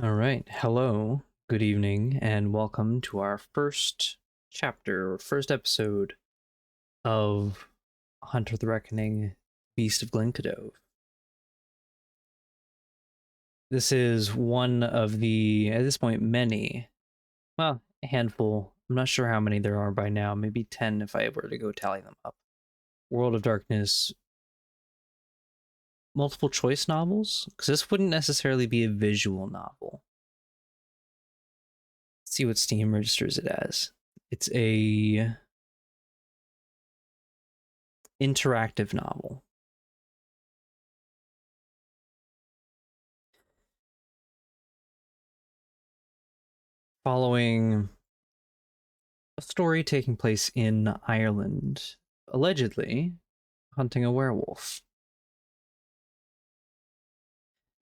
All right. Hello, good evening, and welcome to our first chapter, or first episode of Hunter the Reckoning, Beast of Glenkildove. This is one of the, at this point, many, well, a handful. I'm not sure how many there are by now, maybe 10 if I were to go tally them up. World of Darkness multiple choice novels, because this wouldn't necessarily be a visual novel. Let's see what Steam registers it as. It's a interactive novel. Following a story taking place in Ireland, allegedly hunting a werewolf.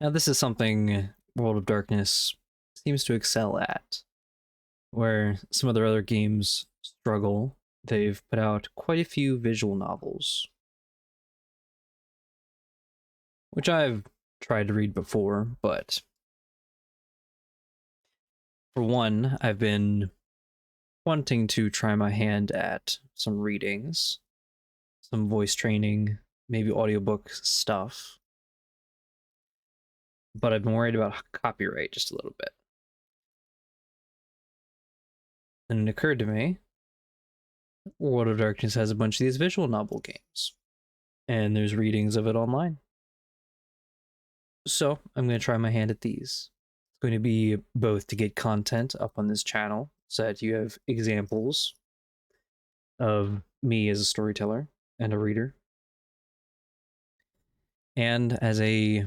Now, this is something World of Darkness seems to excel at, where some of their other games struggle. They've put out quite a few visual novels, which I've tried to read before, but for one, I've been wanting to try my hand at some readings, some voice training, maybe audiobook stuff. But I've been worried about copyright just a little bit. And it occurred to me, World of Darkness has a bunch of these visual novel games, and there's readings of it online. So I'm going to try my hand at these. It's going to be both to get content up on this channel, so that you have examples of me as a storyteller and a reader, and as a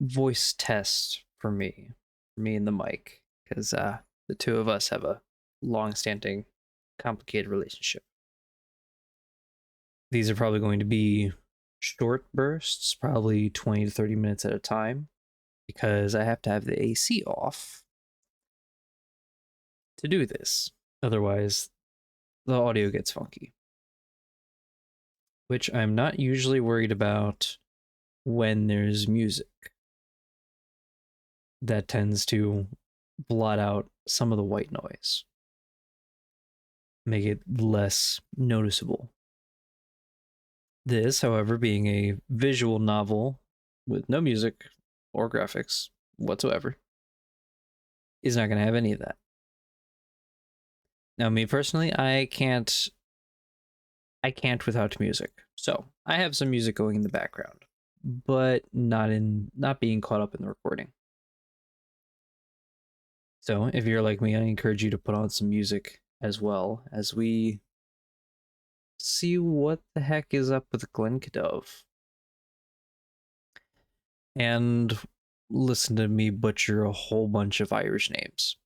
voice test for me and the mic, because the two of us have a long-standing, complicated relationship. These are probably going to be short bursts, probably 20 to 30 minutes at a time, because I have to have the AC off to do this. Otherwise, the audio gets funky. Which I'm not usually worried about when there's music. That tends to blot out some of the white noise, make it less noticeable. This, however, being a visual novel with no music or graphics whatsoever, is not going to have any of that. Now, me personally, I can't without music. So I have some music going in the background, but not being caught up in the recording. So if you're like me, I encourage you to put on some music as well as we see what the heck is up with Glenkildove. And listen to me butcher a whole bunch of Irish names.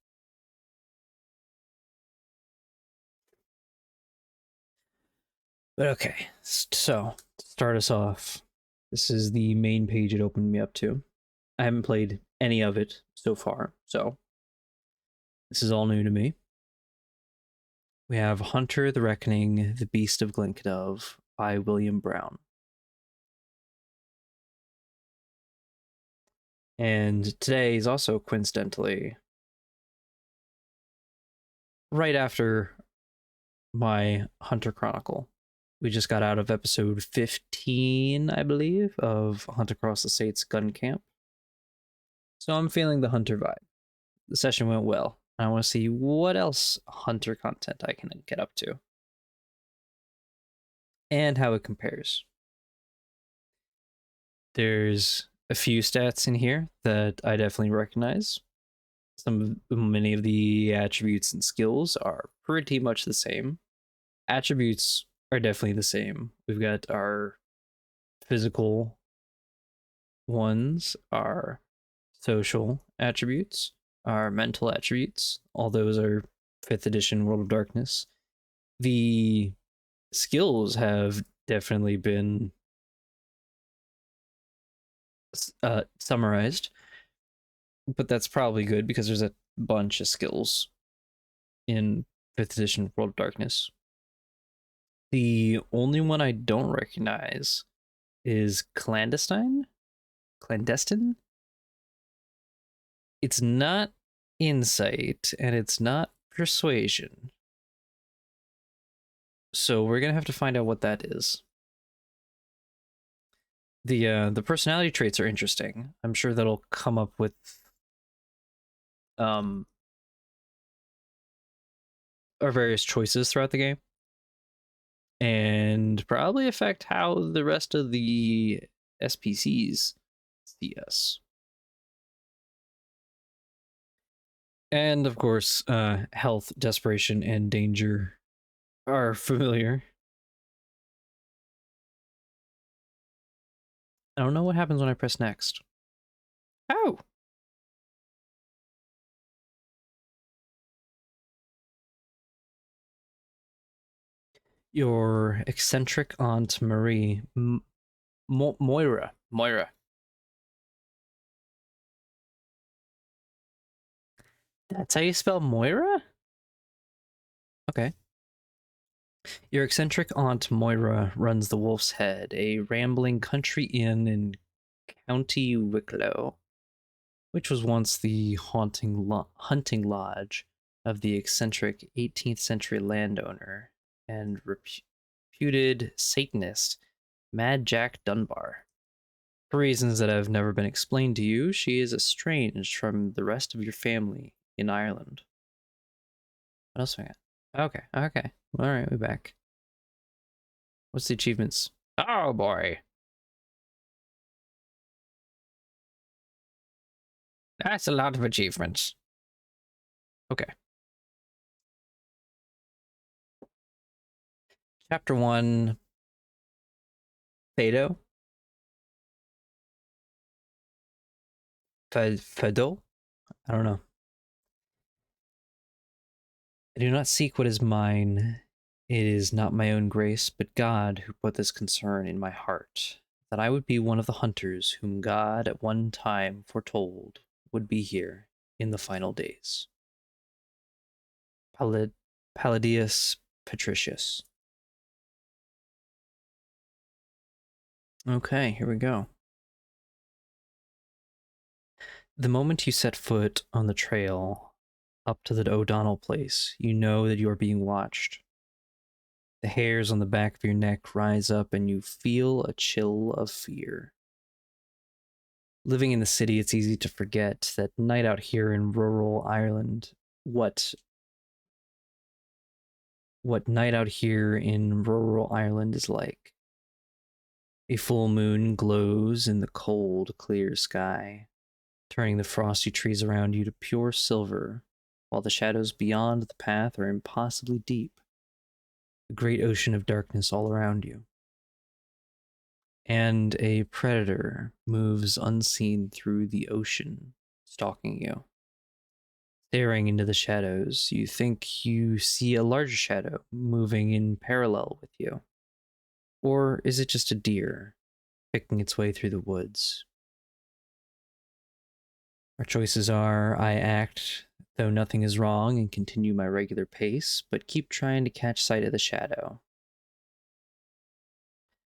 But okay, so to start us off, this is the main page it opened me up to. I haven't played any of it so far, so this is all new to me. We have Hunter the Reckoning, The Beast of Glenkildove by William Brown. And today is also coincidentally right after my Hunter Chronicle. We just got out of episode 15, I believe, of Hunt Across the States Gun Camp. So I'm feeling the Hunter vibe. The session went well. I want to see what else Hunter content I can get up to. And how it compares. There's a few stats in here that I definitely recognize. Many of the attributes and skills are pretty much the same. Attributes are definitely the same. We've got our physical ones, our social attributes, our mental attributes. All those are 5th edition World of Darkness. The skills have definitely been summarized, but that's probably good because there's a bunch of skills in 5th edition World of Darkness. The only one I don't recognize is clandestine. It's not insight, and it's not persuasion. So we're gonna have to find out what that is. The personality traits are interesting. I'm sure that'll come up with our various choices throughout the game, and probably affect how the rest of the SPCs see us. And of course, health, desperation, and danger are familiar. I don't know what happens when I press next. Oh! Your eccentric aunt Marie, Moira. That's how you spell Moira? Okay. Your eccentric aunt Moira runs the Wolf's Head, a rambling country inn in County Wicklow, which was once the hunting lodge of the eccentric 18th century landowner and reputed Satanist Mad Jack Dunbar. For reasons that have never been explained to you, she is estranged from the rest of your family in Ireland. What else we got? Okay. Alright, we're back. What's the achievements? Oh boy. That's a lot of achievements. Okay. Chapter 1. Fado? Fado? I don't know. I do not seek what is mine. It is not my own grace, but God who put this concern in my heart, that I would be one of the hunters whom God at one time foretold would be here in the final days. Palladius Patricius. Okay, here we go. The moment you set foot on the trail up to the O'Donnell place, you know that you are being watched. The hairs on the back of your neck rise up and you feel a chill of fear. Living in the city, it's easy to forget that night out here in rural Ireland, what night out here in rural Ireland is like. A full moon glows in the cold, clear sky, turning the frosty trees around you to pure silver, while the shadows beyond the path are impossibly deep. A great ocean of darkness all around you. And a predator moves unseen through the ocean, stalking you. Staring into the shadows, you think you see a larger shadow moving in parallel with you. Or is it just a deer picking its way through the woods? Our choices are: I act though nothing is wrong and continue my regular pace, but keep trying to catch sight of the shadow.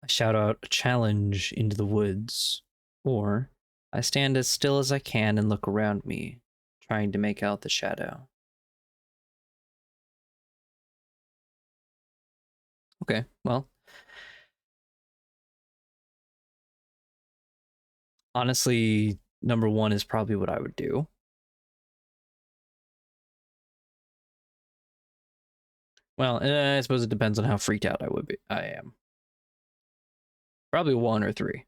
I shout out a challenge into the woods, or I stand as still as I can and look around me, trying to make out the shadow. Okay, well, honestly, number one is probably what I would do. Well, I suppose it depends on how freaked out I am. Probably 1 or 3.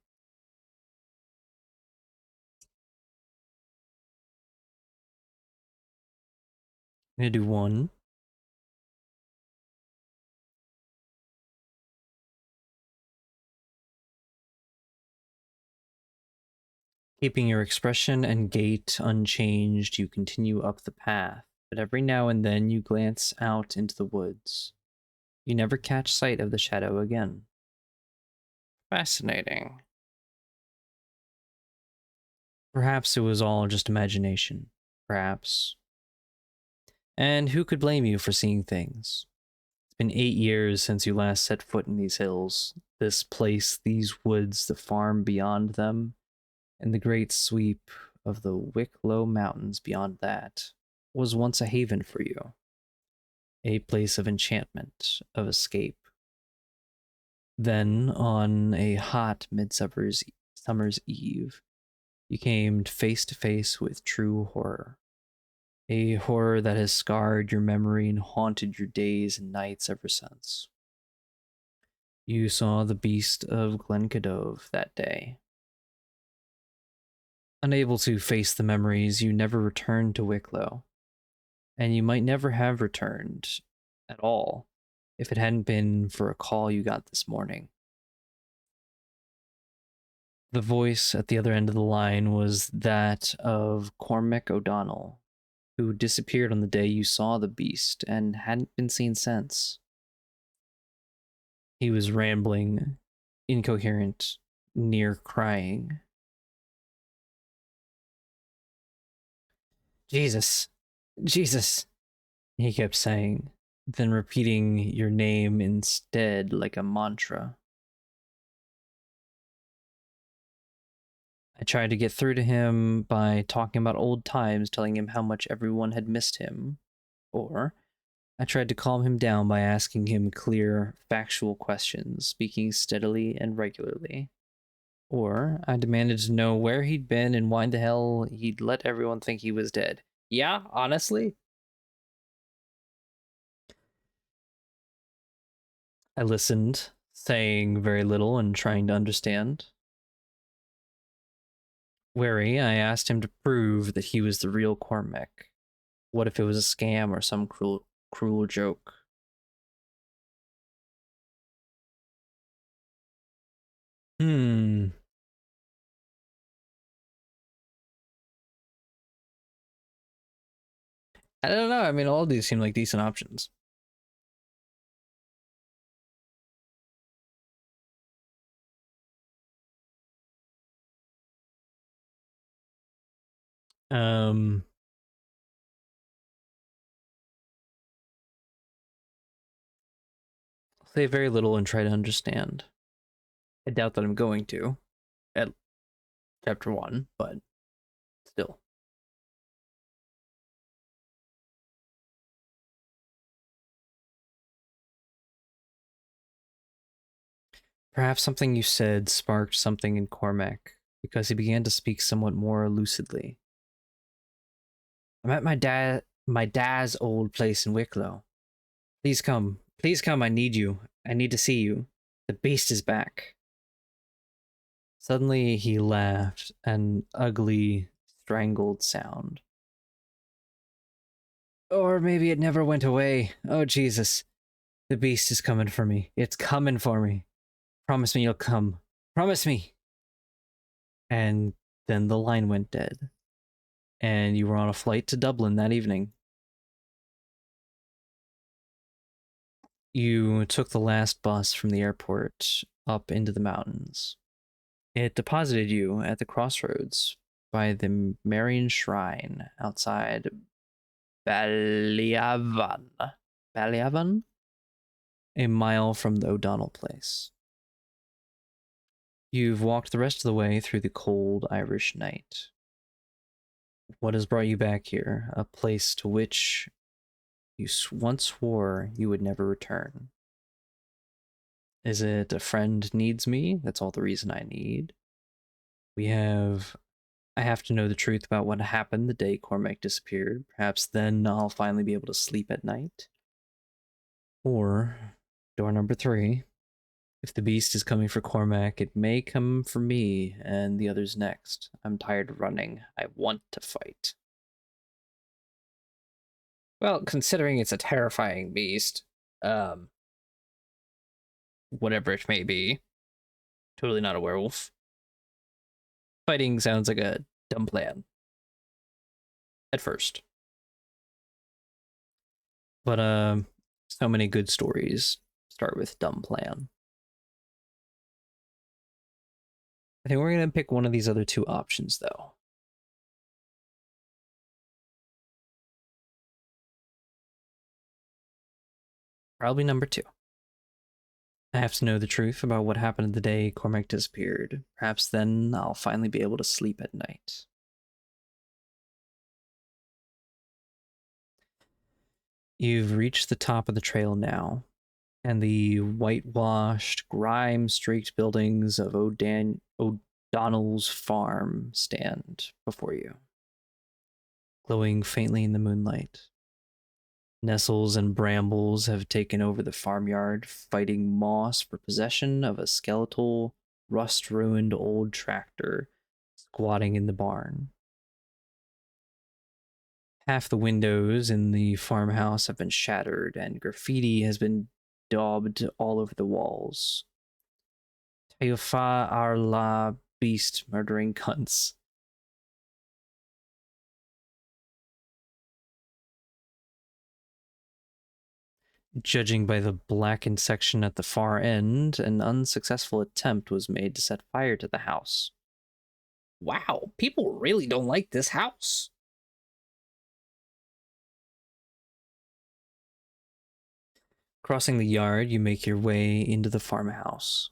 I'm gonna do 1. Keeping your expression and gait unchanged, you continue up the path, but every now and then you glance out into the woods. You never catch sight of the shadow again. Fascinating. Perhaps it was all just imagination. Perhaps. And who could blame you for seeing things? It's been 8 years since you last set foot in these hills, this place, these woods, the farm beyond them, and the great sweep of the Wicklow Mountains beyond that was once a haven for you, a place of enchantment, of escape. Then, on a hot midsummer's eve, you came face to face with true horror. A horror that has scarred your memory and haunted your days and nights ever since. You saw the Beast of Glenkildove that day. Unable to face the memories, you never returned to Wicklow, and you might never have returned at all if it hadn't been for a call you got this morning. The voice at the other end of the line was that of Cormac O'Donnell, who disappeared on the day you saw the beast and hadn't been seen since. He was rambling, incoherent, near crying. Jesus, Jesus, he kept saying, then repeating your name instead like a mantra. I tried to get through to him by talking about old times, telling him how much everyone had missed him. Or I tried to calm him down by asking him clear, factual questions, speaking steadily and regularly. Or I demanded to know where he'd been and why the hell he'd let everyone think he was dead. Yeah, honestly? I listened, saying very little and trying to understand. Wary, I asked him to prove that he was the real Cormac. What if it was a scam or some cruel joke? I don't know. I mean, all of these seem like decent options. I'll say very little and try to understand. I doubt that I'm going to at chapter 1, but still. Perhaps something you said sparked something in Cormac, because he began to speak somewhat more lucidly. I'm at my dad's old place in Wicklow. Please come. Please come, I need you. I need to see you. The beast is back. Suddenly he laughed, an ugly, strangled sound. Or maybe it never went away. Oh, Jesus. The beast is coming for me. It's coming for me. Promise me you'll come. Promise me. And then the line went dead. And you were on a flight to Dublin that evening. You took the last bus from the airport up into the mountains. It deposited you at the crossroads by the Marian Shrine outside Ballyavon. Ballyavon? A mile from the O'Donnell place. You've walked the rest of the way through the cold Irish night. What has brought you back here? A place to which you once swore you would never return. Is it a friend needs me? That's all the reason I need. I have to know the truth about what happened the day Cormac disappeared. Perhaps then I'll finally be able to sleep at night. Or, door number 3. If the beast is coming for Cormac, it may come for me and the others next. I'm tired of running. I want to fight. Well, considering it's a terrifying beast, whatever it may be, totally not a werewolf. Fighting sounds like a dumb plan. At first. But, so many good stories start with dumb plan. I think we're going to pick one of these other 2 options, though. Probably number 2. I have to know the truth about what happened the day Cormac disappeared. Perhaps then I'll finally be able to sleep at night. You've reached the top of the trail now, and the whitewashed, grime-streaked buildings of O'Donnell's farm stand before you, glowing faintly in the moonlight. Nettles and brambles have taken over the farmyard, fighting moss for possession of a skeletal, rust-ruined old tractor squatting in the barn. Half the windows in the farmhouse have been shattered, and graffiti has been daubed all over the walls. Teufa are la beast murdering cunts. Judging by the blackened section at the far end, an unsuccessful attempt was made to set fire to the house. Wow, people really don't like this house. Crossing the yard, you make your way into the farmhouse.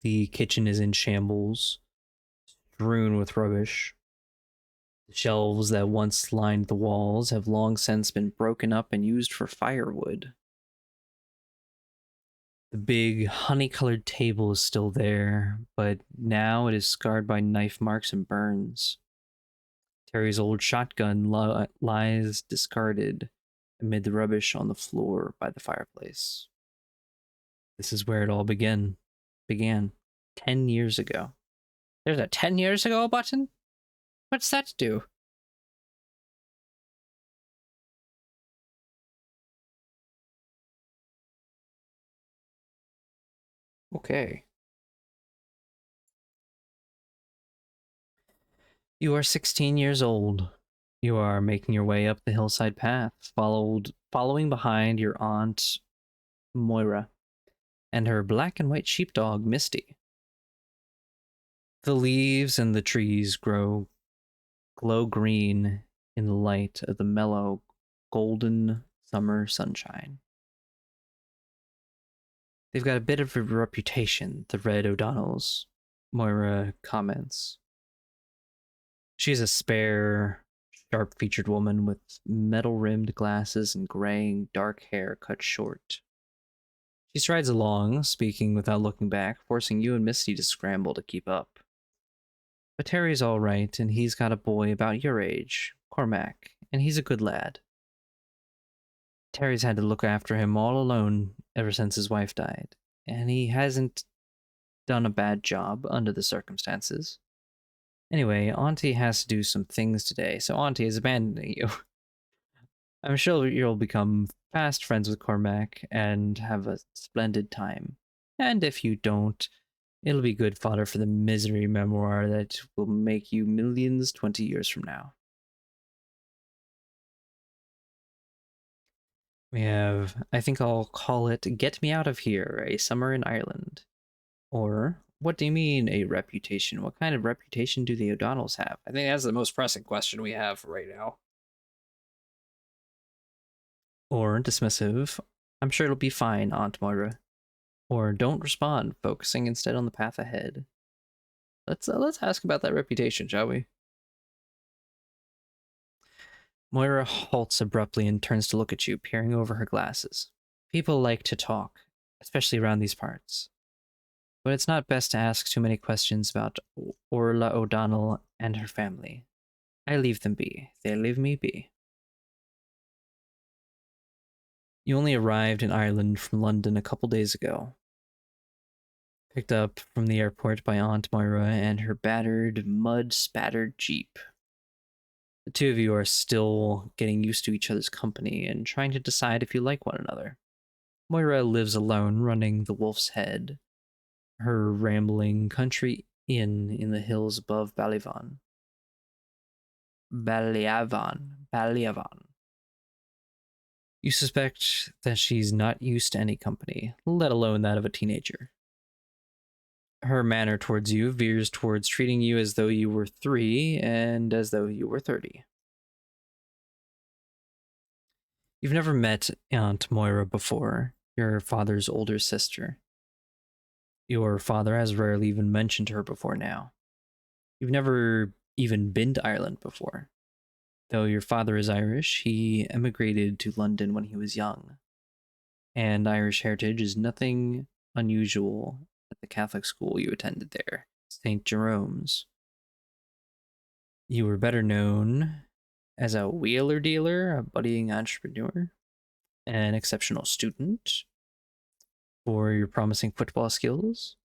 The kitchen is in shambles, strewn with rubbish. The shelves that once lined the walls have long since been broken up and used for firewood. The big honey-colored table is still there, but now it is scarred by knife marks and burns. Terry's old shotgun lies discarded amid the rubbish on the floor by the fireplace. This is where it all began 10 years ago. There's a 10 years ago button? What's that do? Okay. You are 16 years old. You are making your way up the hillside path, following behind your aunt Moira and her black and white sheepdog Misty. The leaves and the trees glow green in the light of the mellow, golden summer sunshine. They've got a bit of a reputation, the Red O'Donnells, Moira comments. She's a spare, sharp-featured woman with metal-rimmed glasses and graying, dark hair cut short. She strides along, speaking without looking back, forcing you and Misty to scramble to keep up. But Terry's all right, and he's got a boy about your age, Cormac, and he's a good lad. Terry's had to look after him all alone ever since his wife died, and he hasn't done a bad job under the circumstances. Anyway, Auntie has to do some things today, so Auntie is abandoning you. I'm sure you'll become fast friends with Cormac and have a splendid time. And if you don't, it'll be good fodder for the misery memoir that will make you millions 20 years from now. We have, I think I'll call it Get Me Out of Here, A Summer in Ireland. Or, what do you mean, a reputation? What kind of reputation do the O'Donnells have? I think that's the most pressing question we have right now. Or, dismissive, I'm sure it'll be fine, Aunt Moira. Or, don't respond, focusing instead on the path ahead. Let's ask about that reputation, shall we? Moira halts abruptly and turns to look at you, peering over her glasses. People like to talk, especially around these parts. But it's not best to ask too many questions about Orla O'Donnell and her family. I leave them be. They leave me be. You only arrived in Ireland from London a couple days ago. Picked up from the airport by Aunt Moira and her battered, mud-spattered Jeep. The two of you are still getting used to each other's company and trying to decide if you like one another. Moira lives alone, running the Wolf's Head, her rambling country inn in the hills above Ballyavon. You suspect that she's not used to any company, let alone that of a teenager. Her manner towards you veers towards treating you as though you were 3 and as though you were 30. You've never met Aunt Moira before, your father's older sister. Your father has rarely even mentioned her before now. You've never even been to Ireland before. Though your father is Irish, he emigrated to London when he was young, and Irish heritage is nothing unusual at the Catholic school you attended there, St. Jerome's. You were better known as a wheeler dealer, a budding entrepreneur, an exceptional student, for your promising football skills,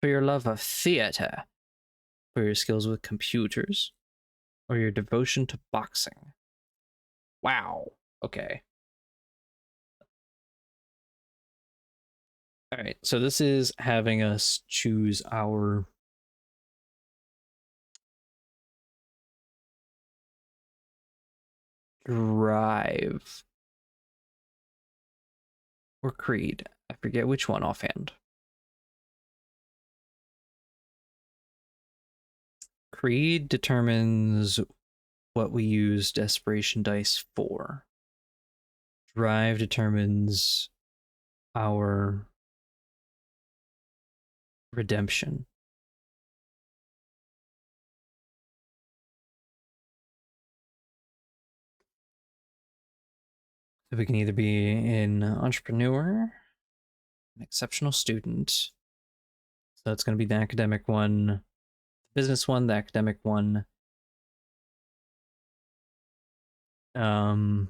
for your love of theater, for your skills with computers, or your devotion to boxing. Wow. Okay. All right. So this is having us choose our drive or creed. I forget which one offhand. Creed determines what we use desperation dice for. Drive determines our redemption. So we can either be an entrepreneur, an exceptional student. So it's going to be the academic one, the business one, the academic one. Devotion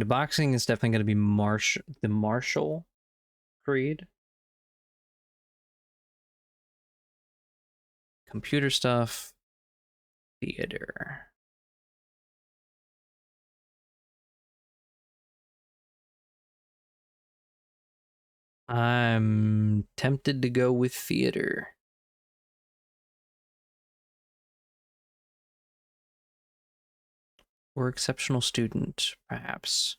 to boxing is definitely going to be the martial creed. Computer stuff, theater. I'm tempted to go with theater. Or exceptional student, perhaps.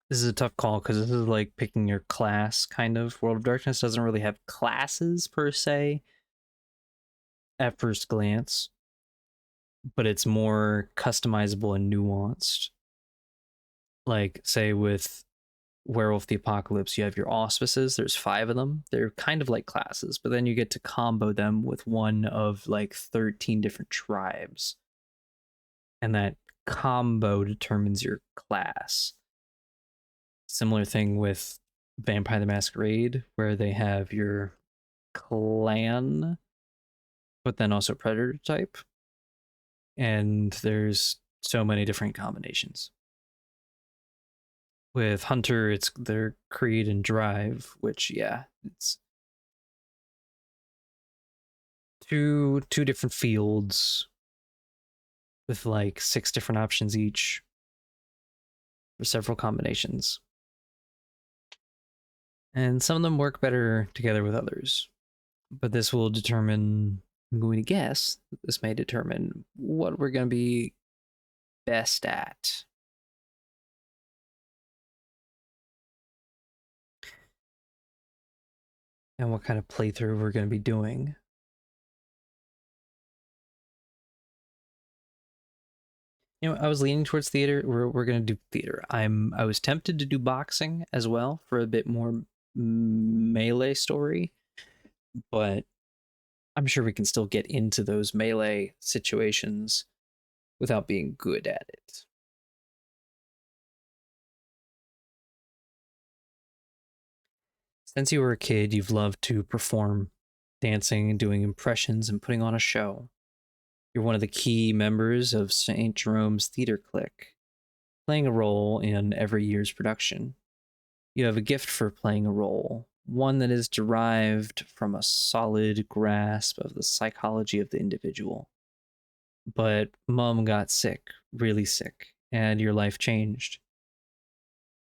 This is a tough call because this is like picking your class, kind of. World of Darkness doesn't really have classes per se at first glance, but it's more customizable and nuanced. Like, say, with Werewolf the Apocalypse, you have your auspices. There's 5 of them. They're kind of like classes, but then you get to combo them with one of like 13 different tribes. And that combo determines your class. Similar thing with Vampire the Masquerade, where they have your clan, but then also predator type. And there's so many different combinations. With Hunter, it's their creed and drive, which, yeah, it's two different fields with like 6 different options each for several combinations. And some of them work better together with others. But this will determine, I'm going to guess, this may determine what we're going to be best at. And what kind of playthrough we're going to be doing. You know, I was leaning towards theater. We're going to do theater. I was tempted to do boxing as well for a bit more melee story, but I'm sure we can still get into those melee situations without being good at it. Since you were a kid, you've loved to perform, dancing and doing impressions and putting on a show. You're one of the key members of St. Jerome's theater clique, playing a role in every year's production. You have a gift for playing a role, one that is derived from a solid grasp of the psychology of the individual. But Mom got sick, really sick, and your life changed.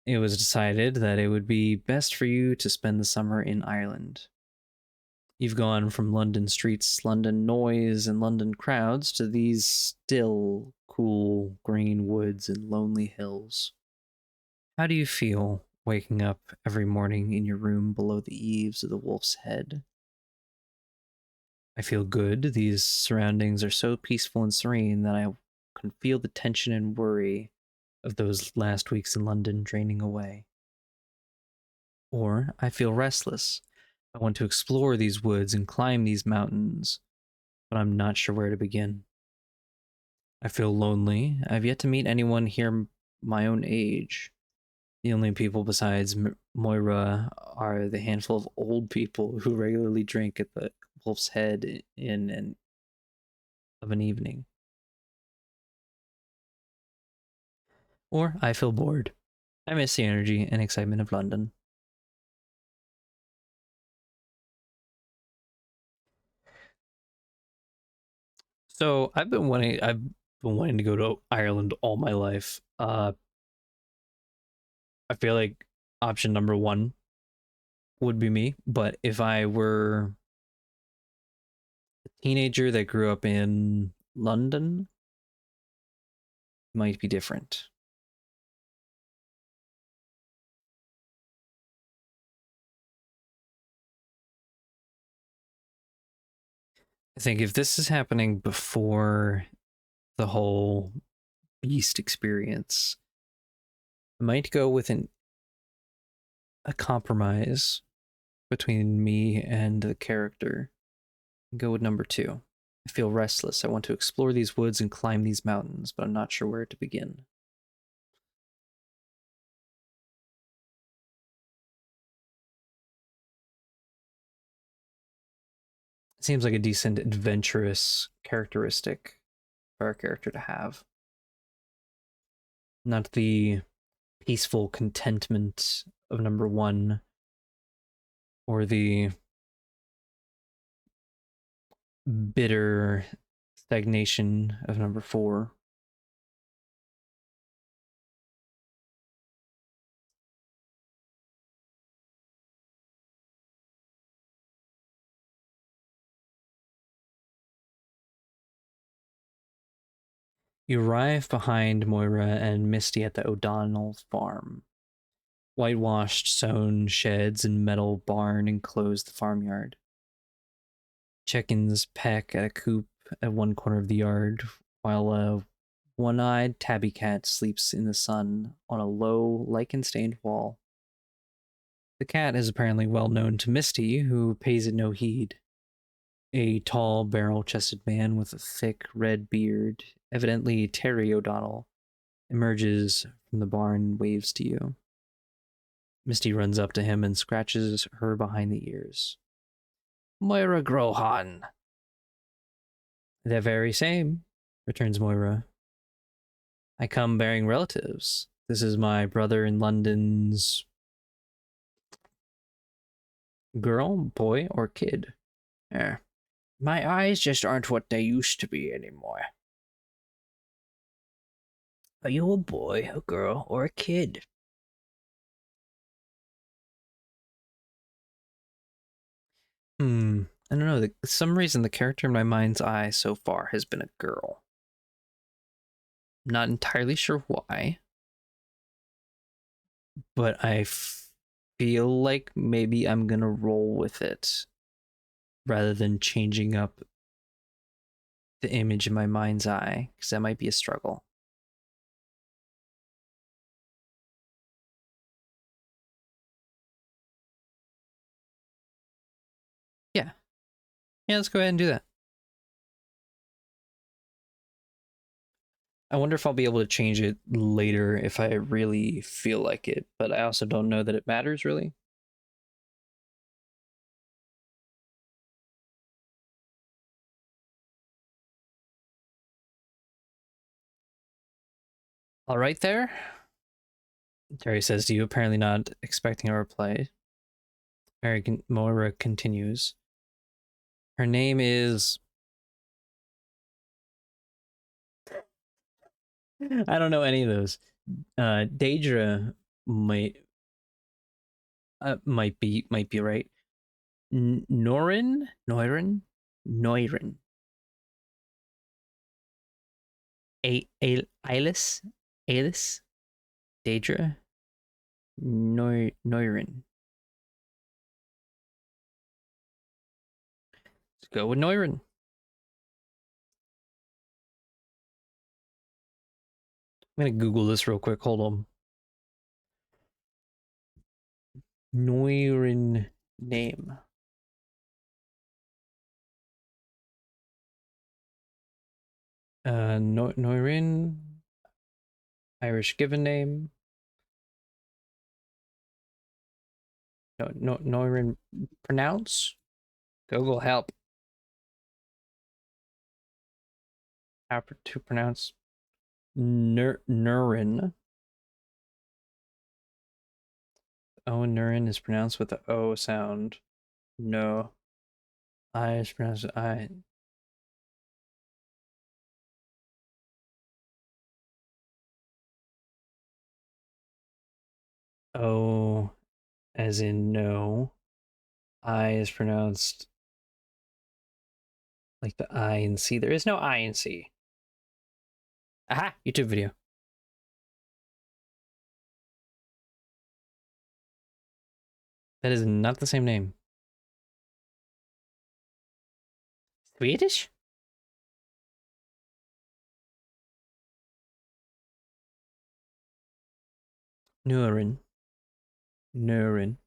It was decided that it would be best for you to spend the summer in Ireland. You've gone from London streets, London noise, and London crowds to these still, cool green woods and lonely hills. How do you feel waking up every morning in your room below the eaves of the Wolf's Head? I feel good. These surroundings are so peaceful and serene that I can feel the tension and worry of those last weeks in London draining away. Or I feel restless. I want to explore these woods and climb these mountains, but I'm not sure where to begin. I feel lonely. I've yet to meet anyone here my own age. The only people besides Moira are the handful of old people who regularly drink at the Wolf's Head in an evening. Or I feel bored. I miss the energy and excitement of London. So I've been wanting to go to Ireland all my life. I feel like option number one would be me, but if I were a teenager that grew up in London, it might be different. I think if this is happening before the whole Beast experience, I might go with a compromise between me and the character. Go with number two. I feel restless. I want to explore these woods and climb these mountains, but I'm not sure where to begin. It seems like a decent adventurous characteristic for our character to have. Not the peaceful contentment of number one, or the bitter stagnation of number four. You arrive behind Moira and Misty at the O'Donnell farm. Whitewashed stone sheds and metal barn enclose the farmyard. Chickens peck at a coop at one corner of the yard, while a one-eyed tabby cat sleeps in the sun on a low, lichen-stained wall. The cat is apparently well known to Misty, who pays it no heed. A tall, barrel-chested man with a thick, red beard, evidently Terry O'Donnell, emerges from the barn and waves to you. Misty runs up to him and scratches her behind the ears. Moira Grohan. The very same, returns Moira. I come bearing relatives. This is my brother in London's girl, boy, or kid. My eyes just aren't what they used to be anymore. Are you a boy, a girl, or a kid? I don't know. For some reason, the character in my mind's eye so far has been a girl. I'm not entirely sure why, but I feel like maybe I'm gonna roll with it rather than changing up the image in my mind's eye, because that might be a struggle. Yeah. Yeah, let's go ahead and do that. I wonder if I'll be able to change it later if I really feel like it, but I also don't know that it matters really. All right there. Terry says to you, apparently not expecting a reply. Moira continues. Her name is... I don't know any of those. Daedra might be right. Norin? Ailis? Ailis? Daedra? Noirin. Let's go with Noirin. I'm gonna Google this real quick. Hold on. Noirin name. Noirin. Irish given name. No, Noirin pronounce. Google help. How to pronounce Nurin. Oh, Nurin is pronounced with the O sound. No. I is pronounced with I. O as in no. I is pronounced like the I and C. There is no I and C. Aha! YouTube video. That is not the same name. Swedish? Nurin. Nurin.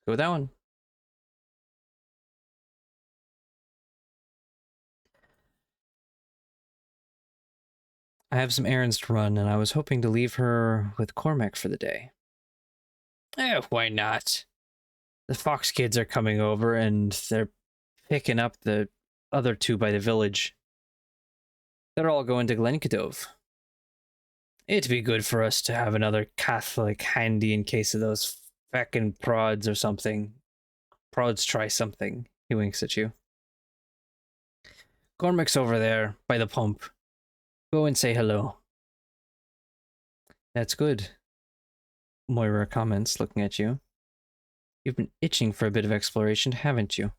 Go with that one. I have some errands to run, and I was hoping to leave her with Cormac for the day. Why not? The Fox kids are coming over, and they're picking up the other two by the village. They're all going to Glenkildove. It'd be good for us to have another Catholic handy in case of those feckin' prods or something. Prods try something. He winks at you. Cormac's over there by the pump. Go and say hello. That's good. Moira comments, looking at you. You've been itching for a bit of exploration, haven't you?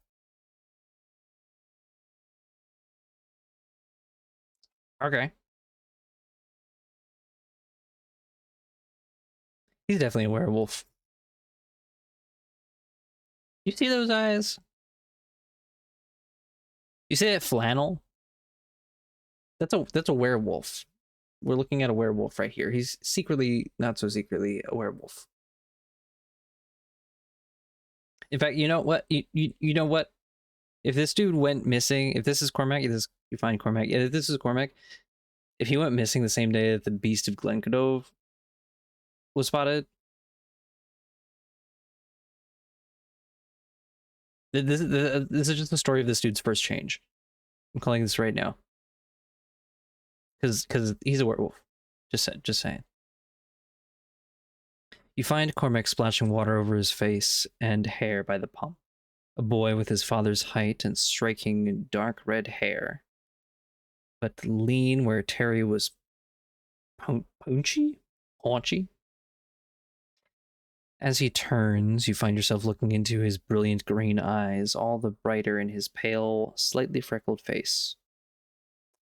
Okay. He's definitely a werewolf. You see those eyes? You see that flannel? That's a werewolf. We're looking at a werewolf right here. He's secretly, not so secretly, a werewolf. In fact, you know what? You know what? If this dude went missing, if this is Cormac, you find Cormac. Yeah, if this is Cormac, if he went missing the same day that the Beast of Glenkildove was spotted, this is just the story of this dude's first change. I'm calling this right now. Because he's a werewolf. Just saying. You find Cormac splashing water over his face and hair by the pump. A boy with his father's height and striking dark red hair. But lean where Terry was paunchy? As he turns, you find yourself looking into his brilliant green eyes, all the brighter in his pale, slightly freckled face.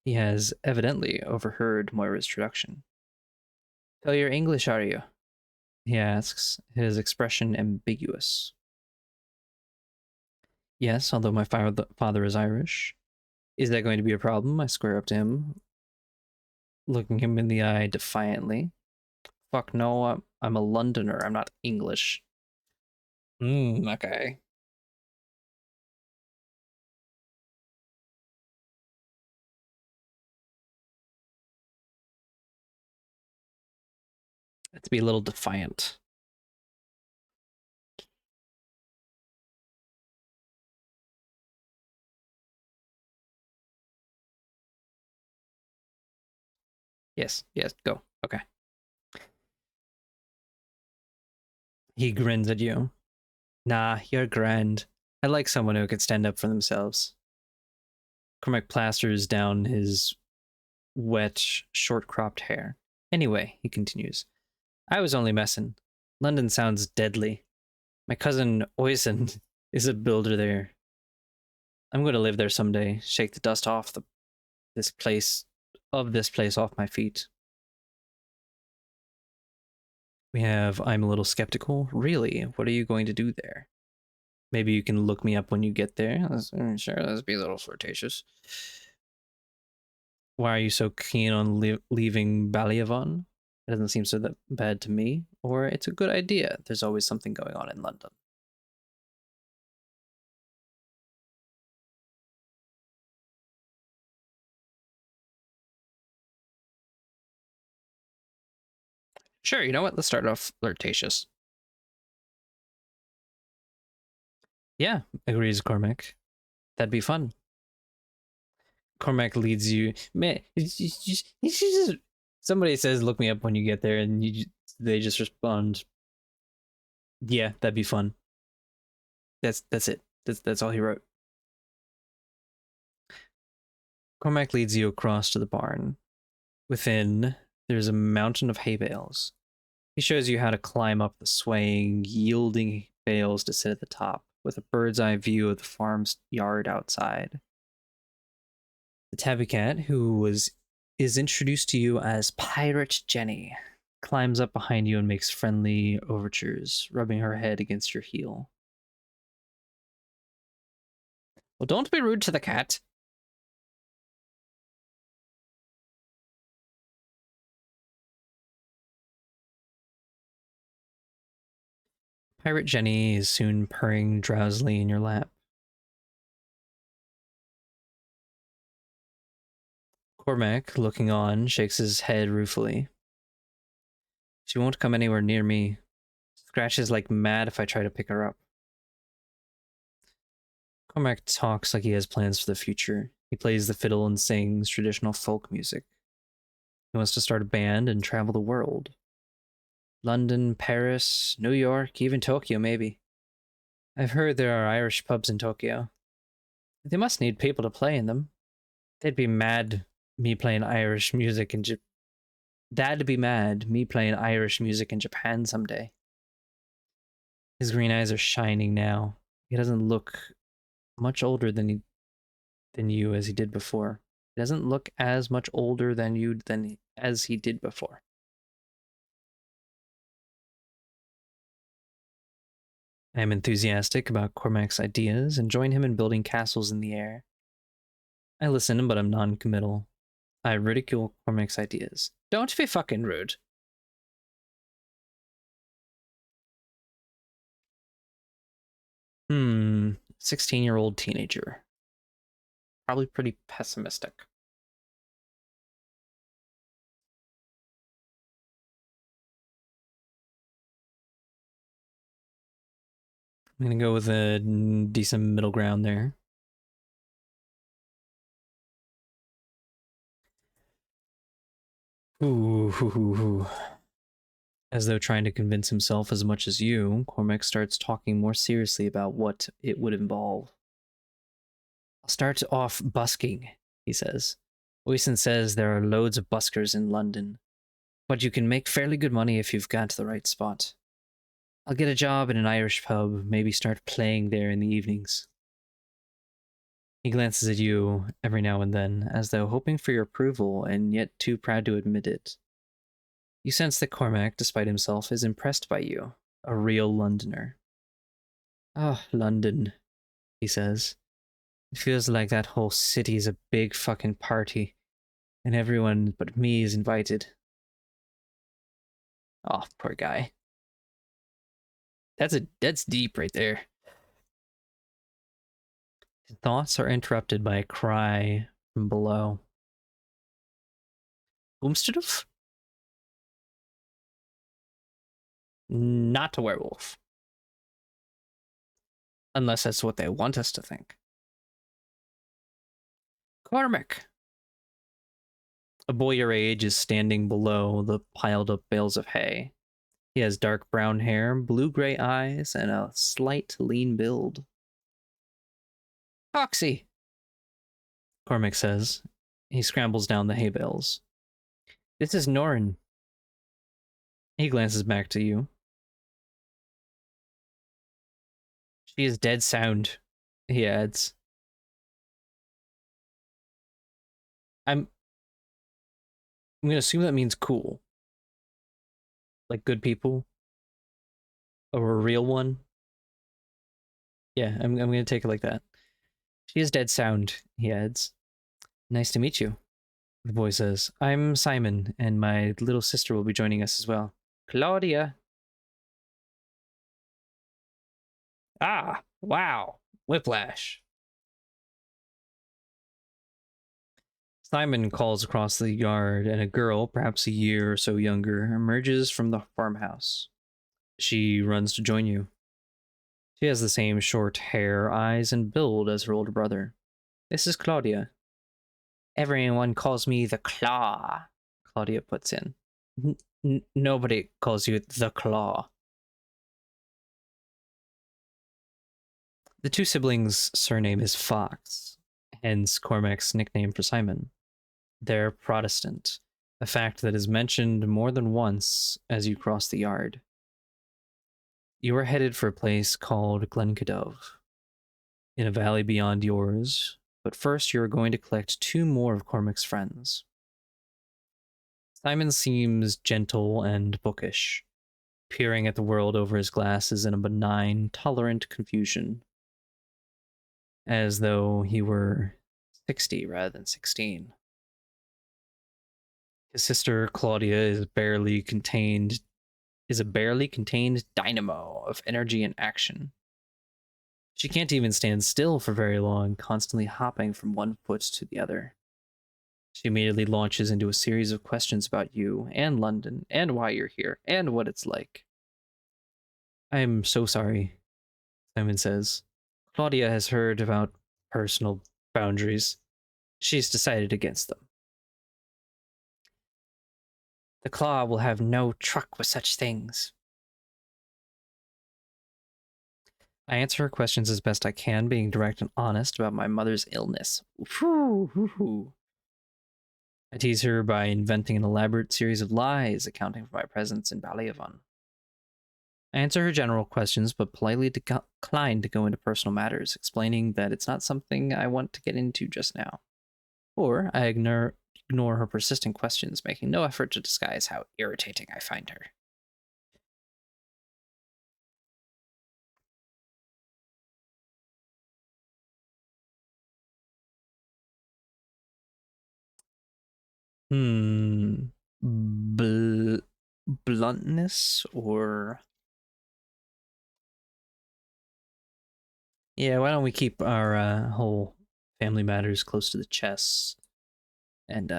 He has evidently overheard Moira's introduction. So you're English, are you? He asks, his expression ambiguous. Yes, although my father is Irish. Is that going to be a problem? I square up to him, looking him in the eye defiantly. Fuck no, I'm a Londoner, I'm not English. Okay. Let's be a little defiant. Yes, go. Okay. He grins at you. Nah, you're grand. I like someone who can stand up for themselves. Cormac plasters down his wet, short-cropped hair. Anyway, he continues, I was only messing. London sounds deadly. My cousin Oisin is a builder there. I'm going to live there someday. Shake the dust off this place off my feet. We have I'm a little skeptical. Really? What are you going to do there? Maybe you can look me up when you get there. Sure, let's be a little flirtatious. Why are you so keen on leaving Ballyavon? It doesn't seem so that bad to me. Or it's a good idea. There's always something going on in London. Sure, you know what? Let's start off flirtatious. Yeah, agrees Cormac. That'd be fun. Cormac leads you. Man, somebody says, "Look me up when you get there," and they just respond, "Yeah, that'd be fun." That's it. That's all he wrote. Cormac leads you across to the barn. Within, there's a mountain of hay bales. He shows you how to climb up the swaying, yielding bales to sit at the top, with a bird's eye view of the farm's yard outside. The tabby cat, who is introduced to you as Pirate Jenny, climbs up behind you and makes friendly overtures, rubbing her head against your heel. Well, don't be rude to the cat. Pirate Jenny is soon purring drowsily in your lap. Cormac, looking on, shakes his head ruefully. She won't come anywhere near me. Scratches like mad if I try to pick her up. Cormac talks like he has plans for the future. He plays the fiddle and sings traditional folk music. He wants to start a band and travel the world. London, Paris, New York, even Tokyo, maybe. I've heard there are Irish pubs in Tokyo. They must need people to play in them. They'd be mad me playing Irish music in That'd be mad me playing Irish music in Japan someday. His green eyes are shining now. He doesn't look much older than you as he did before. He doesn't look as much older than you as he did before. I am enthusiastic about Cormac's ideas and join him in building castles in the air. I listen, but I'm non-committal. I ridicule Cormac's ideas. Don't be fucking rude. Hmm, 16-year-old teenager. Probably pretty pessimistic. I'm gonna go with a decent middle ground there. Ooh. As though trying to convince himself as much as you, Cormac starts talking more seriously about what it would involve. I'll start off busking, he says. Oisin says there are loads of buskers in London, but you can make fairly good money if you've got the right spot. I'll get a job in an Irish pub, maybe start playing there in the evenings. He glances at you every now and then, as though hoping for your approval and yet too proud to admit it. You sense that Cormac, despite himself, is impressed by you, a real Londoner. Oh, London, he says. It feels like that whole city is a big fucking party, and everyone but me is invited. Oh, poor guy. That's deep right there. His thoughts are interrupted by a cry from below. Boomsterdorf? Not a werewolf. Unless that's what they want us to think. Cormac. A boy your age is standing below the piled up bales of hay. He has dark brown hair, blue-gray eyes, and a slight lean build. Foxy, Cormac says. He scrambles down the hay bales. This is Norin. He glances back to you. She is dead sound, he adds. I'm gonna assume that means cool. Like good people. Or a real one. Yeah, I'm gonna take it like that. She is dead sound, he adds. Nice to meet you, the boy says. I'm Simon, and my little sister will be joining us as well. Claudia. Ah, wow. Whiplash. Simon calls across the yard, and a girl, perhaps a year or so younger, emerges from the farmhouse. She runs to join you. She has the same short hair, eyes, and build as her older brother. This is Claudia. Everyone calls me the Claw, Claudia puts in. Nobody calls you the Claw. The two siblings' surname is Fox, hence Cormac's nickname for Simon. They're Protestant, a fact that is mentioned more than once as you cross the yard. You are headed for a place called Glenkildove, in a valley beyond yours, but first you are going to collect two more of Cormac's friends. Simon seems gentle and bookish, peering at the world over his glasses in a benign, tolerant confusion, as though he were 60 rather than 16. His sister Claudia is a barely contained dynamo of energy and action. She can't even stand still for very long, constantly hopping from one foot to the other. She immediately launches into a series of questions about you and London and why you're here and what it's like. I am so sorry, Simon says. Claudia has heard about personal boundaries. She's decided against them. The Claw will have no truck with such things. I answer her questions as best I can, being direct and honest about my mother's illness. I tease her by inventing an elaborate series of lies accounting for my presence in Ballyavon. I answer her general questions, but politely decline to go into personal matters, explaining that it's not something I want to get into just now. Or I ignore her persistent questions, making no effort to disguise how irritating I find her. Bluntness or... Yeah, why don't we keep our whole family matters close to the chest and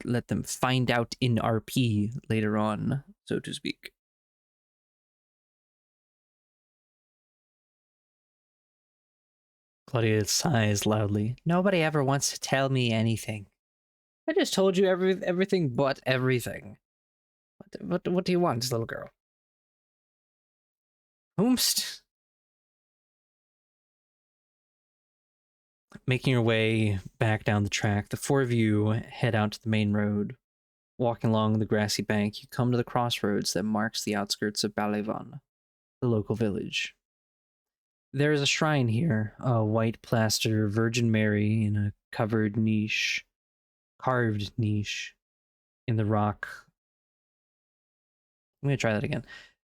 let them find out in RP later on, so to speak. Claudia sighs loudly. Nobody ever wants to tell me anything. I just told you everything but everything. What do you want, little girl? Whomst? Making your way back down the track, the four of you head out to the main road. Walking along the grassy bank, you come to the crossroads that marks the outskirts of Ballyavon, the local village. There is a shrine here, a white plaster Virgin Mary in a carved niche in the rock. I'm going to try that again.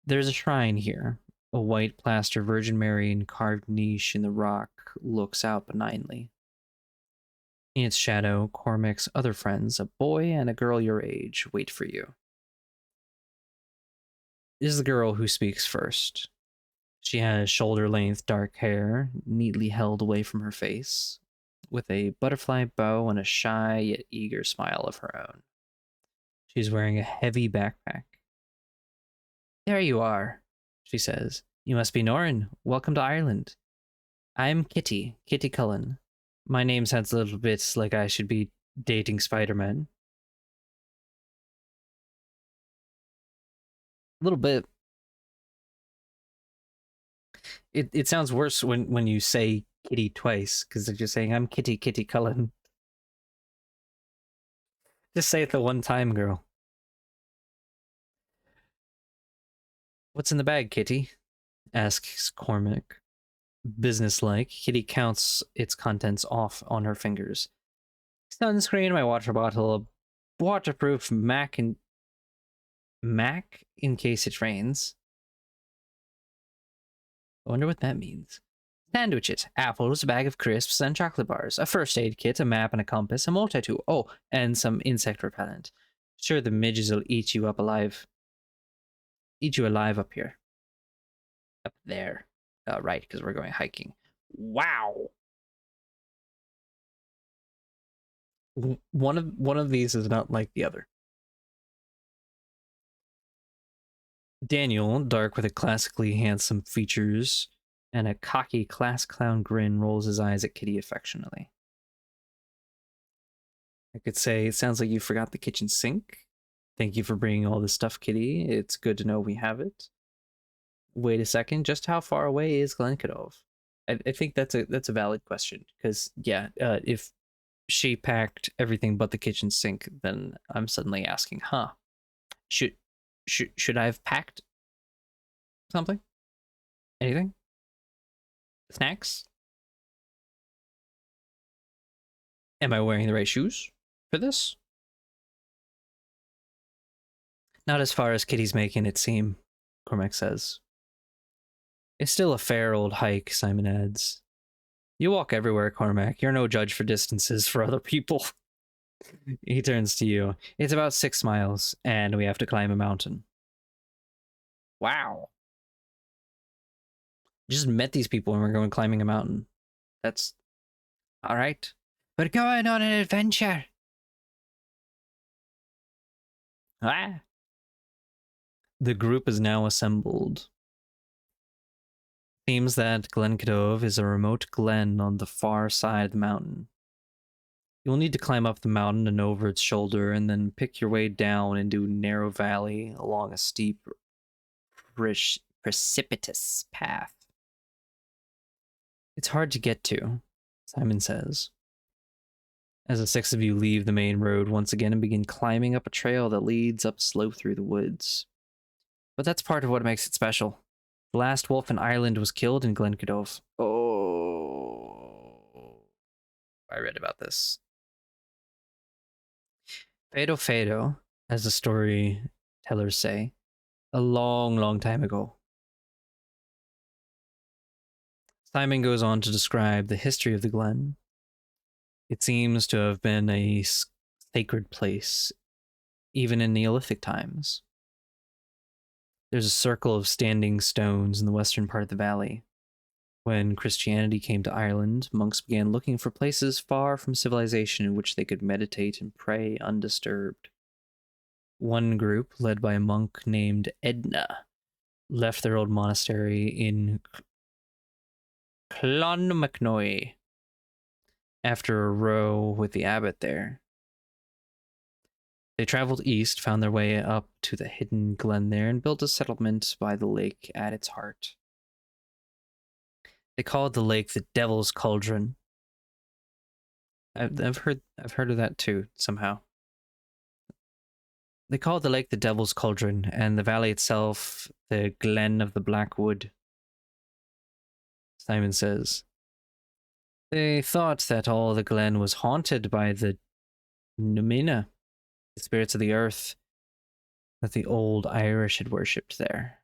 There's a shrine here, a white plaster Virgin Mary in carved niche in the rock looks out benignly. In its shadow, Cormac's other friends, a boy and a girl your age, wait for you. This is the girl who speaks first. She has shoulder-length dark hair, neatly held away from her face, with a butterfly bow and a shy yet eager smile of her own. She's wearing a heavy backpack. There you are, she says. You must be Norin. Welcome to Ireland. I'm Kitty Cullen. My name sounds a little bit like I should be dating Spider-Man. A little bit. It sounds worse when you say Kitty twice, because they're just saying, I'm Kitty Cullen. Just say it the one time, girl. What's in the bag, Kitty? asks Cormac. Businesslike, Kitty counts its contents off on her fingers. Sunscreen, my water bottle, a waterproof Mac in case it rains. I wonder what that means. Sandwiches, apples, a bag of crisps, and chocolate bars, a first aid kit, a map and a compass, a multi-tool. Oh, and some insect repellent. Sure, the midges will eat you alive up here. Up there. Right, because we're going hiking. Wow. One of these is not like the other. Daniel, dark with a classically handsome features and a cocky class clown grin, rolls his eyes at Kitty affectionately. I could say, it sounds like you forgot the kitchen sink. Thank you for bringing all this stuff, Kitty. It's good to know we have it. Wait a second, just how far away is Glenkildove? I think that's a valid question, because yeah, if she packed everything but the kitchen sink, then I'm suddenly asking, should I have packed something? Anything? Snacks? Am I wearing the right shoes for this? Not as far as Kitty's making it seem, Cormac says. It's still a fair old hike, Simon adds. You walk everywhere, Cormac. You're no judge for distances for other people. He turns to you. It's about 6 miles, and we have to climb a mountain. Wow. Just met these people and we're going climbing a mountain. That's all right. We're going on an adventure. Ah. The group is now assembled. Seems that Glenkildove is a remote glen on the far side of the mountain. You'll need to climb up the mountain and over its shoulder, and then pick your way down into a narrow valley along a steep, precipitous path. It's hard to get to, Simon says, as the 6 of you leave the main road once again and begin climbing up a trail that leads up slope through the woods. But that's part of what makes it special. The last wolf in Ireland was killed in Glenkildove. Oh, I read about this. Fado Fado, as the storytellers say, a long, long time ago. Simon goes on to describe the history of the glen. It seems to have been a sacred place, even in Neolithic times. There's a circle of standing stones in the western part of the valley. When Christianity came to Ireland, monks began looking for places far from civilization in which they could meditate and pray undisturbed. One group, led by a monk named Edna, left their old monastery in Clonmacnoise after a row with the abbot there. They traveled east, found their way up to the hidden glen there, and built a settlement by the lake at its heart. They called the lake the Devil's Cauldron. I've heard of that too, somehow. They called the lake the Devil's Cauldron, and the valley itself the Glen of the Blackwood. Simon says. They thought that all the glen was haunted by the Numina, the spirits of the earth that the old Irish had worshipped there.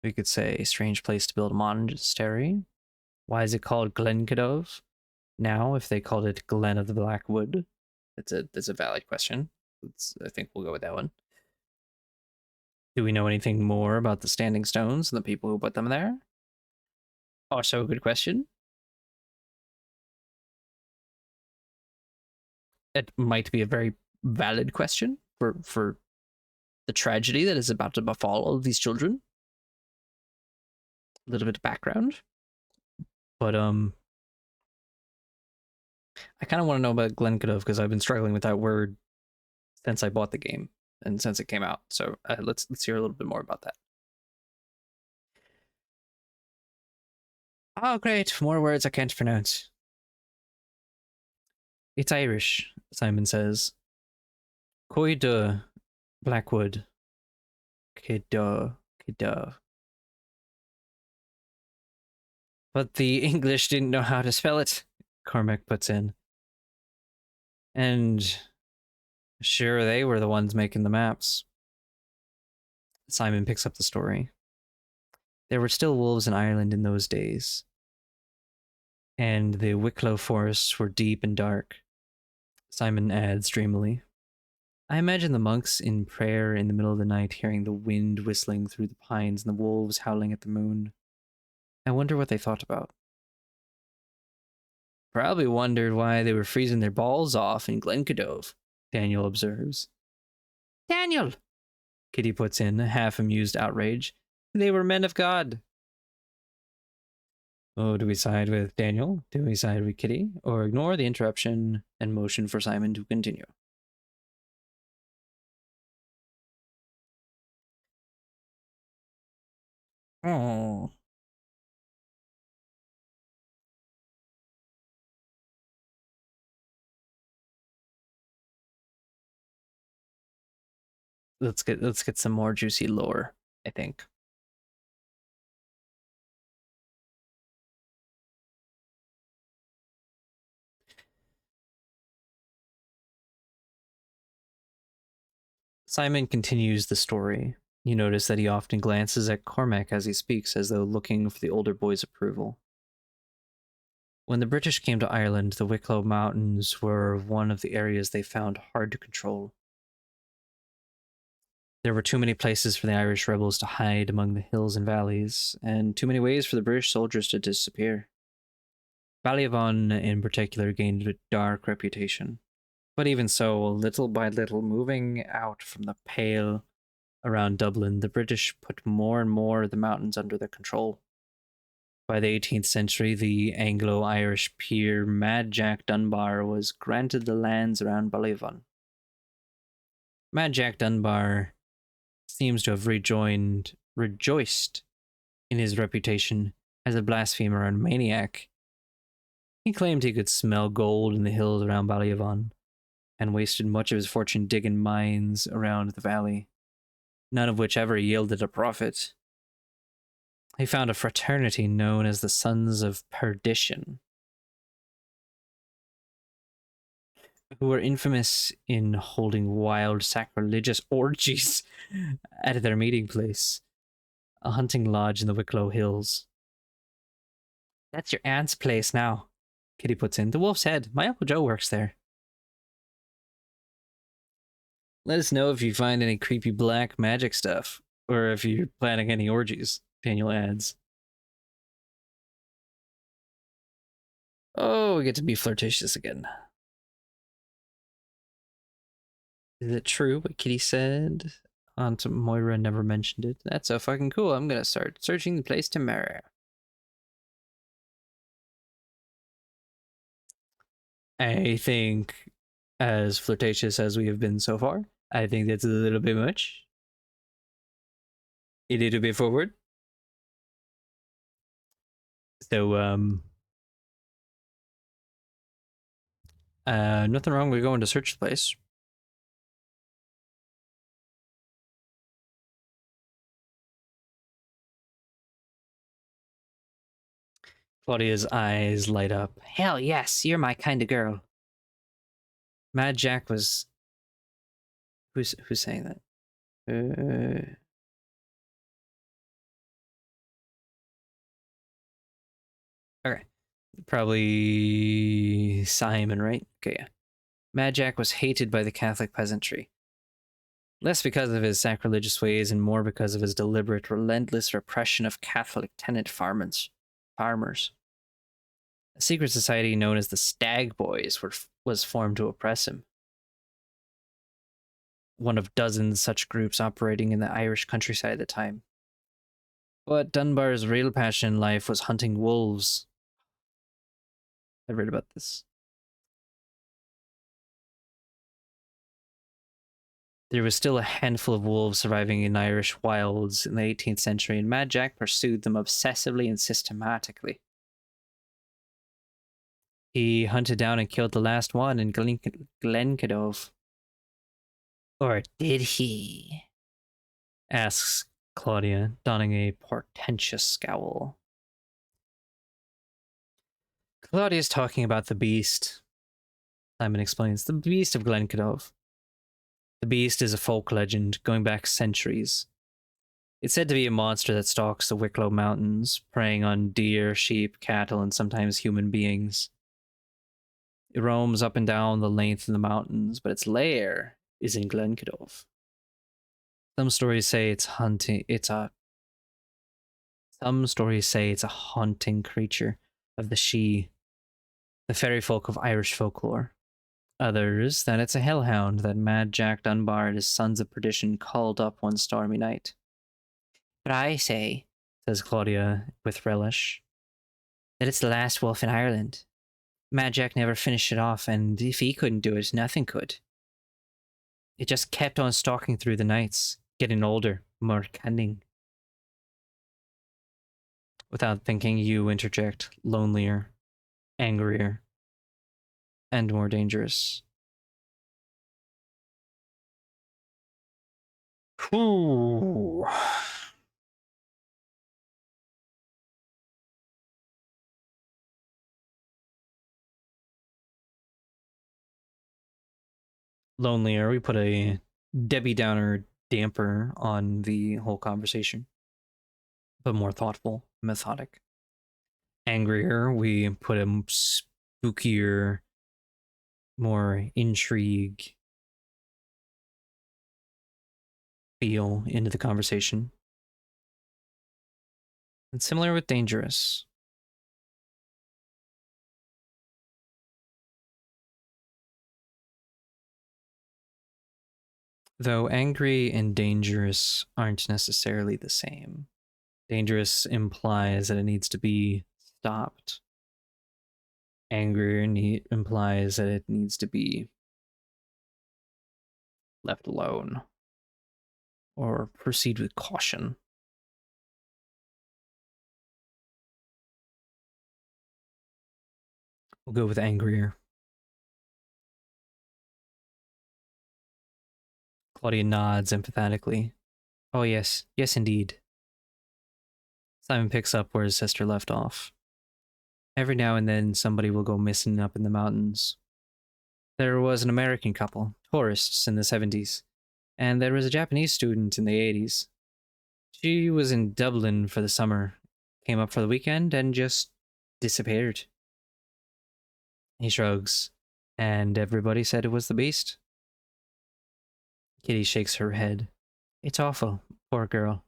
We could say a strange place to build a monastery. Why is it called Glenkildove? Now, if they called it Glen of the Blackwood, that's a valid question. I think we'll go with that one. Do we know anything more about the standing stones and the people who put them there? Also a good question. It might be a very valid question for the tragedy that is about to befall all of these children. A little bit of background. But I kind of want to know about Glenkildove because I've been struggling with that word since I bought the game and since it came out. So let's hear a little bit more about that. Oh, great. More words I can't pronounce. It's Irish, Simon says. Coide Blackwood. Coide. Glenkildove. But the English didn't know how to spell it, Cormac puts in. And sure, they were the ones making the maps. Simon picks up the story. There were still wolves in Ireland in those days, and the Wicklow forests were deep and dark. Simon adds dreamily. I imagine the monks in prayer in the middle of the night hearing the wind whistling through the pines and the wolves howling at the moon. I wonder what they thought about. Probably wondered why they were freezing their balls off in Glenkildove, Daniel observes. Daniel! Kitty puts in, half amused outrage. They were men of God. Oh, do we side with Daniel? Do we side with Kitty? Or ignore the interruption and motion for Simon to continue? Oh. Let's get some more juicy lore, I think. Simon continues the story. You notice that he often glances at Cormac as he speaks, as though looking for the older boy's approval. When the British came to Ireland, the Wicklow Mountains were one of the areas they found hard to control. There were too many places for the Irish rebels to hide among the hills and valleys, and too many ways for the British soldiers to disappear. Ballyavon, in particular, gained a dark reputation. But even so, little by little, moving out from the Pale around Dublin, the British put more and more of the mountains under their control. By the 18th century, the Anglo-Irish peer Mad Jack Dunbar was granted the lands around Ballyavon. Mad Jack Dunbar seems to have rejoiced in his reputation as a blasphemer and maniac. He claimed he could smell gold in the hills around Ballyavon, and wasted much of his fortune digging mines around the valley, none of which ever yielded a profit. He found a fraternity known as the Sons of Perdition, who were infamous in holding wild sacrilegious orgies at their meeting place, a hunting lodge in the Wicklow Hills. That's your aunt's place now, Kitty puts in. The Wolf's Head. My Uncle Joe works there. Let us know if you find any creepy black magic stuff, or if you're planning any orgies, Daniel adds. Oh, we get to be flirtatious again. Is it true what Kitty said? Aunt Moira never mentioned it. That's so fucking cool. I'm gonna start searching the place tomorrow. I think, as flirtatious as we have been so far, I think that's a little bit much. A little bit forward. So, nothing wrong with going to search the place. Claudia's eyes light up. Hell yes, you're my kind of girl. Mad Jack was... Who's saying that? Okay. Probably Simon, right? Okay, yeah. Mad Jack was hated by the Catholic peasantry. Less because of his sacrilegious ways and more because of his deliberate, relentless repression of Catholic tenant farmers. A secret society known as the Stag Boys was formed to oppress him. One of dozens such groups operating in the Irish countryside at the time. But Dunbar's real passion in life was hunting wolves. I read about this. There was still a handful of wolves surviving in Irish wilds in the 18th century, and Mad Jack pursued them obsessively and systematically. He hunted down and killed the last one in Glenkildove. Or did he? Asks Claudia, donning a portentous scowl. Claudia's talking about the Beast. Simon explains. The Beast of Glenkildove. The Beast is a folk legend going back centuries. It's said to be a monster that stalks the Wicklow Mountains, preying on deer, sheep, cattle, and sometimes human beings. It roams up and down the length of the mountains, but its lair is in Glenkildove. Some stories say it's a haunting creature of the Sidhe, the fairy folk of Irish folklore. Others that it's a hellhound that Mad Jack Dunbar and his sons of perdition called up one stormy night. But I say, says Claudia with relish, that it's the last wolf in Ireland. Mad Jack never finished it off, and if he couldn't do it, nothing could. It just kept on stalking through the nights, getting older, more cunning. Without thinking, you interject, lonelier, angrier, and more dangerous. Ooh. Lonelier, we put a Debbie Downer damper on the whole conversation, but more thoughtful, methodic. Angrier, we put a spookier, more intrigue feel into the conversation. And similar with dangerous. Though angry and dangerous aren't necessarily the same. Dangerous implies that it needs to be stopped. Angry implies that it needs to be left alone or proceed with caution. We'll go with angrier. Claudia nods emphatically. Oh yes, yes indeed. Simon picks up where his sister left off. Every now and then somebody will go missing up in the mountains. There was an American couple, tourists in the 70s, and there was a Japanese student in the 80s. She was in Dublin for the summer, came up for the weekend, and just disappeared. He shrugs, and everybody said it was the Beast. Kitty shakes her head. It's awful, poor girl.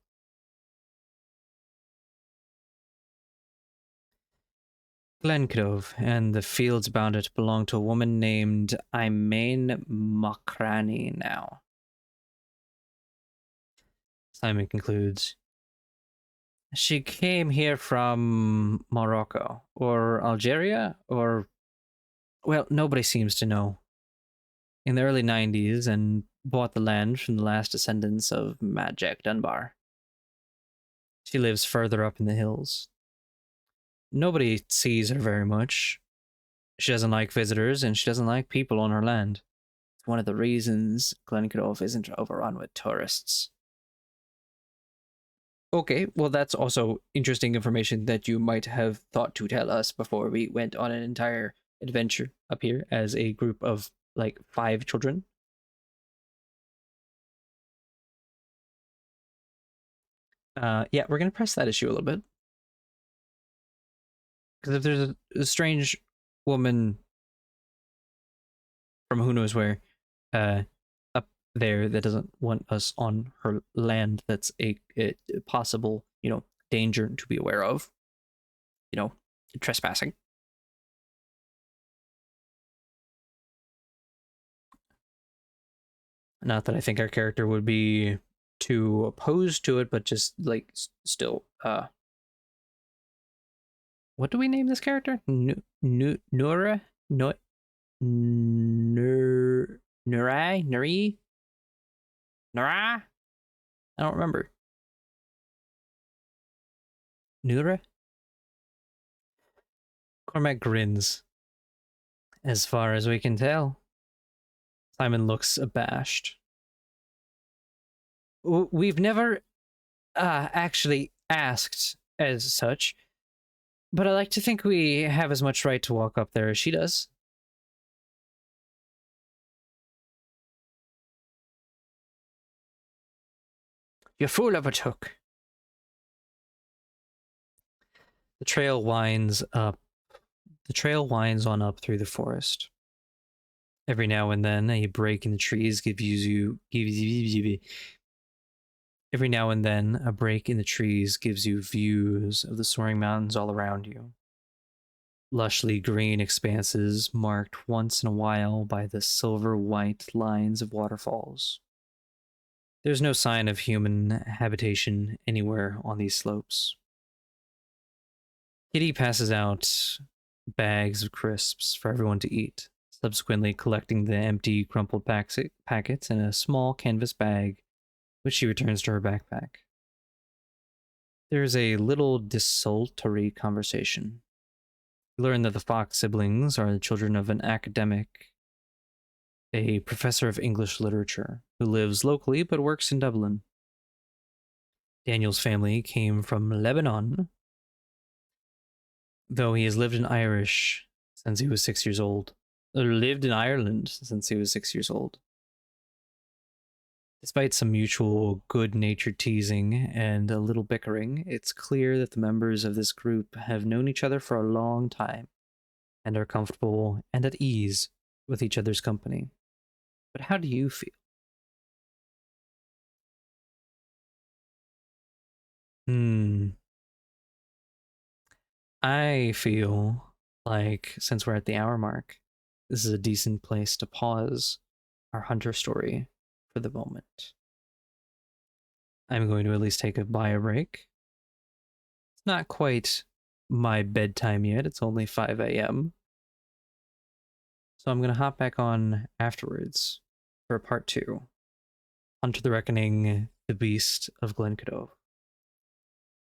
Glenkildove and the fields about it belong to a woman named Imain Mokrani now. Simon concludes. She came here from Morocco, or Algeria, or... well, nobody seems to know. In the early 90s, and bought the land from the last descendants of Mad Jack Dunbar. She lives further up in the hills. Nobody sees her very much. She doesn't like visitors, and she doesn't like people on her land. It's one of the reasons Glenkildove isn't overrun with tourists. Okay, well that's also interesting information that you might have thought to tell us before we went on an entire adventure up here as a group of, like, 5 children. Yeah, we're going to press that issue a little bit. Because if there's a strange woman from who knows where up there that doesn't want us on her land, that's a possible, danger to be aware of, trespassing. Not that I think our character would be too opposed to it, but just, like, still, what do we name this character? Nura? No, Nuri? Nura? I don't remember. Nura? Cormac grins. As far as we can tell. Simon looks abashed. We've never actually asked as such, but I like to think we have as much right to walk up there as she does. You fool of a took. The trail winds up. The trail winds on up through the forest. Every now and then, a break in the trees gives you. Every now and then, a break in the trees gives you views of the soaring mountains all around you. Lushly green expanses marked once in a while by the silver-white lines of waterfalls. There's no sign of human habitation anywhere on these slopes. Kitty passes out bags of crisps for everyone to eat, subsequently collecting the empty, crumpled packets in a small canvas bag, which she returns to her backpack. There's a little desultory conversation. You learn that the Fox siblings are the children of an academic, a professor of English literature, who lives locally but works in Dublin. Daniel's family came from Lebanon, though he has lived in Ireland since he was 6 years old. Despite some mutual good-natured teasing and a little bickering, it's clear that the members of this group have known each other for a long time and are comfortable and at ease with each other's company. But how do you feel? I feel like, since we're at the hour mark, this is a decent place to pause our hunter story for the moment. I'm going to at least take a bio break. It's not quite my bedtime yet. It's only 5 a.m. So I'm going to hop back on afterwards for part 2. Hunter the Reckoning, the Beast of Glenkildove.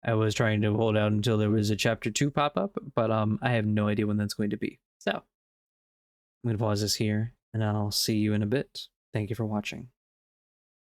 I was trying to hold out until there was a chapter 2 pop up, but I have no idea when that's going to be. So I'm going to pause this here, and I'll see you in a bit. Thank you for watching.